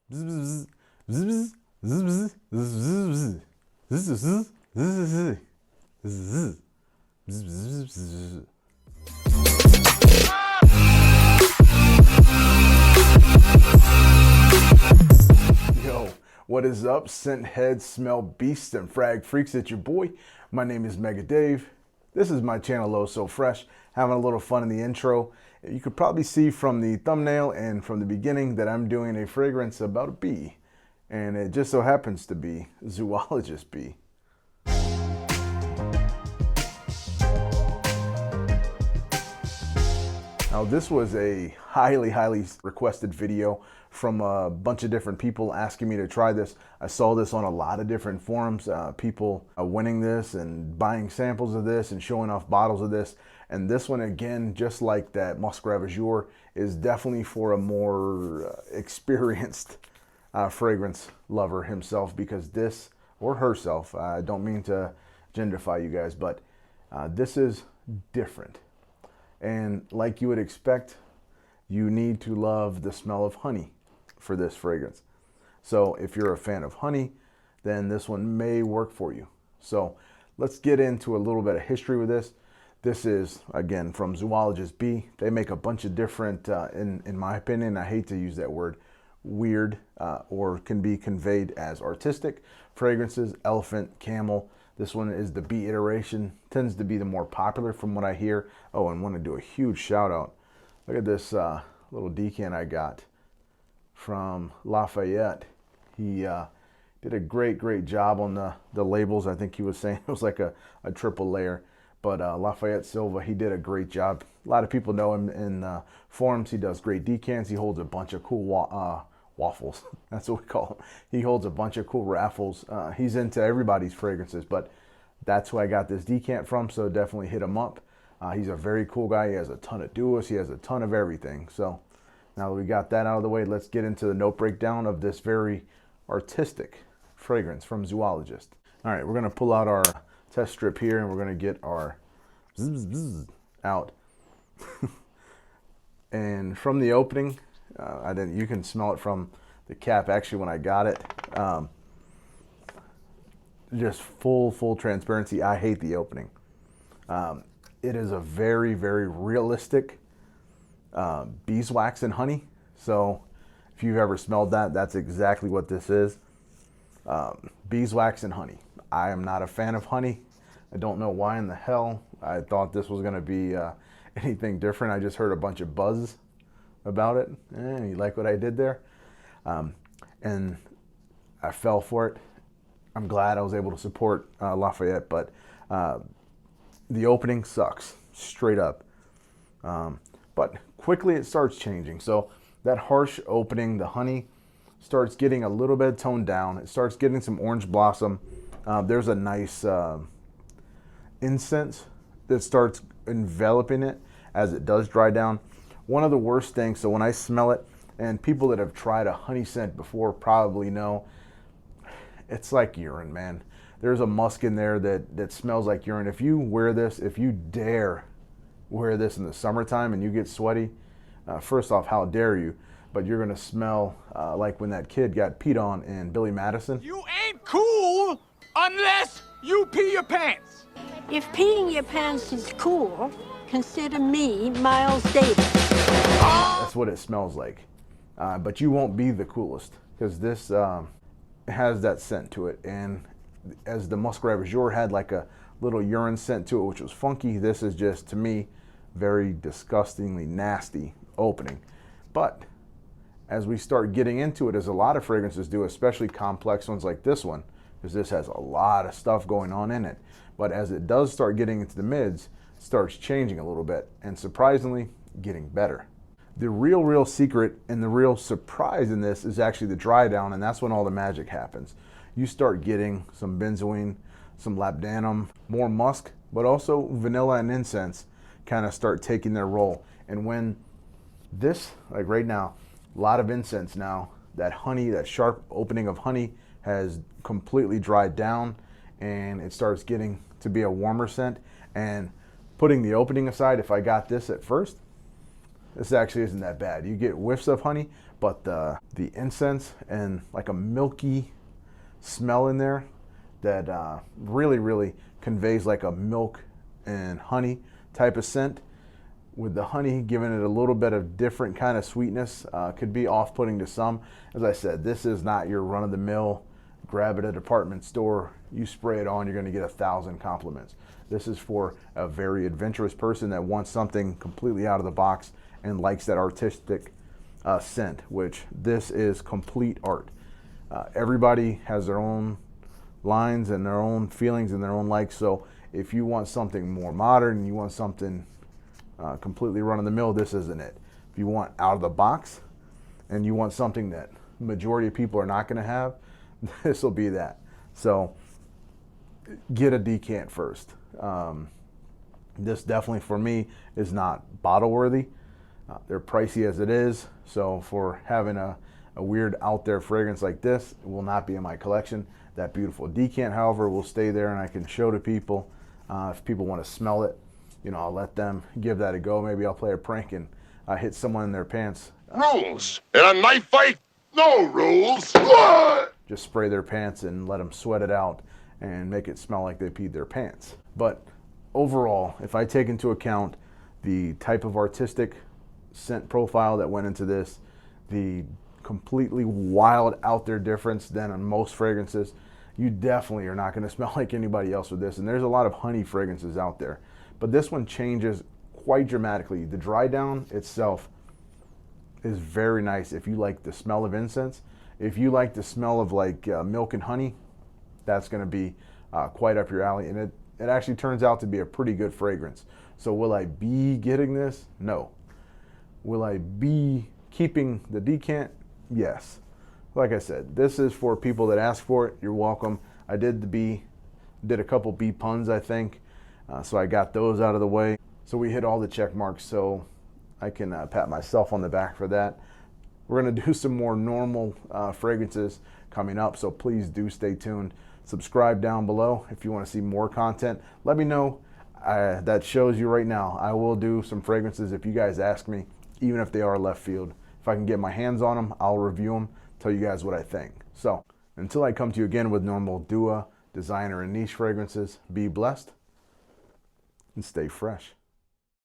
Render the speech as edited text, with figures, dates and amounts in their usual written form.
Yo, what is up, scent heads, smell beasts, and frag freaks? It's your boy. My name is Mega Dave. This is my channel, Eau So Fraiche. Having a little fun in the intro. You could probably see from the thumbnail and from the beginning that I'm doing a fragrance about a bee. And it just so happens to be Zoologist Bee. Now this was a highly requested video from a bunch of different people asking me to try this. I saw this on a lot of different forums, people winning this and buying samples of this and showing off bottles of this. And this one, again, just like that Musc Ravageur, is definitely for a more experienced fragrance lover himself, because this, or herself, I don't mean to genderify you guys, but this is different. And like you would expect, you need to love the smell of honey for this fragrance. So if you're a fan of honey, then this one may work for you. So let's get into a little bit of history with this. This is, again, from Zoologist Bee. They make a bunch of different, in my opinion, I hate to use that word, weird, or can be conveyed as artistic fragrances: elephant, camel. This one is the bee iteration, tends to be the more popular from what I hear. Oh, and want to do a huge shout out. Look at this little decant I got from Lafayette. He did a great job on the labels. I think he was saying it was like a triple layer. But Lafayette Silva, he did a great job. A lot of people know him in forums. He does great decants. He holds a bunch of cool waffles. That's what we call him. He holds a bunch of cool raffles. He's into everybody's fragrances, but that's who I got this decant from, so definitely hit him up. He's a very cool guy. He has a ton of duos. He has a ton of everything. So now that we got that out of the way, let's get into the note breakdown of this very artistic fragrance from Zoologist. All right, we're going to pull out our test strip here, and we're going to get our bzz out. And from the opening, you can smell it from the cap. Actually, when I got it, just full transparency. I hate the opening. It is a very realistic beeswax and honey. So if you've ever smelled that, that's exactly what this is. Beeswax and honey. I am not a fan of honey. I don't know why in the hell I thought this was going to be anything different. I just heard a bunch of buzz about it. You like what I did there? And I fell for it. I'm glad I was able to support Lafayette, but the opening sucks, straight up. But quickly it starts changing. So that harsh opening, the honey, starts getting a little bit toned down. It starts getting some orange blossom. There's a nice incense that starts enveloping it as it does dry down. One of the worst things, so when I smell it, and people that have tried a honey scent before probably know, it's like urine, man. There's a musk in there that smells like urine. If you wear this, if you dare wear this in the summertime and you get sweaty, first off, how dare you? But you're gonna smell like when that kid got peed on in Billy Madison. You ain't cool unless you pee your pants. If peeing your pants is cool, consider me Miles Davis. That's what it smells like. But you won't be the coolest, because this has that scent to it. And as the Musc Ravageur had like a little urine scent to it, which was funky, this is just, to me, very disgustingly nasty opening. But as we start getting into it, as a lot of fragrances do, especially complex ones like this one, because this has a lot of stuff going on in it. But as it does start getting into the mids, it starts changing a little bit, and surprisingly, getting better. The real secret and the real surprise in this is actually the dry down, and that's when all the magic happens. You start getting some benzoin, some labdanum, more musk, but also vanilla and incense kind of start taking their role. And when this, like right now, a lot of incense now, that honey, that sharp opening of honey has completely dried down, and it starts getting to be a warmer scent. And putting the opening aside, if I got this at first, this actually isn't that bad. You get whiffs of honey, but the incense and like a milky smell in there that really, really conveys like a milk and honey type of scent, with the honey giving it a little bit of different kind of sweetness. Could be off-putting to some. As I said, this is not your run-of-the-mill, grab it at a department store, you spray it on, you're going to get 1,000 compliments. This is for a very adventurous person that wants something completely out of the box and likes that artistic scent, which this is complete art. Everybody has their own lines and their own feelings and their own likes. So if you want something more modern, you want something completely run-of-the-mill, this isn't it. If you want out of the box and you want something that majority of people are not going to have, this will be that. So get a decant first. This definitely for me is not bottle worthy. They're pricey as it is, so for having a weird out there fragrance like this, it will not be in my collection. That beautiful decant, however, will stay there and I can show to people. If people want to smell it, you know, I'll let them give that a go. Maybe I'll play a prank and hit someone in their pants. Rules. In a knife fight, no rules. Just spray their pants and let them sweat it out and make it smell like they peed their pants. But overall, if I take into account the type of artistic scent profile that went into this, the completely wild out there difference than on most fragrances, you definitely are not going to smell like anybody else with this. And there's a lot of honey fragrances out there, but this one changes quite dramatically. The dry down itself is very nice if you like the smell of incense. If you like the smell of like milk and honey, that's going to be quite up your alley. And it actually turns out to be a pretty good fragrance. So will I be getting this? No. Will I be keeping the decant? Yes. Like I said, this is for people that ask for it. You're welcome. I did a couple bee puns, I think. So I got those out of the way. So we hit all the check marks, so I can pat myself on the back for that. We're going to do some more normal fragrances coming up, so please do stay tuned. Subscribe down below if you want to see more content. Let me know. That shows you right now. I will do some fragrances if you guys ask me, even if they are left field. If I can get my hands on them, I'll review them, tell you guys what I think. So until I come to you again with normal Dua, designer, and niche fragrances, be blessed and stay fresh.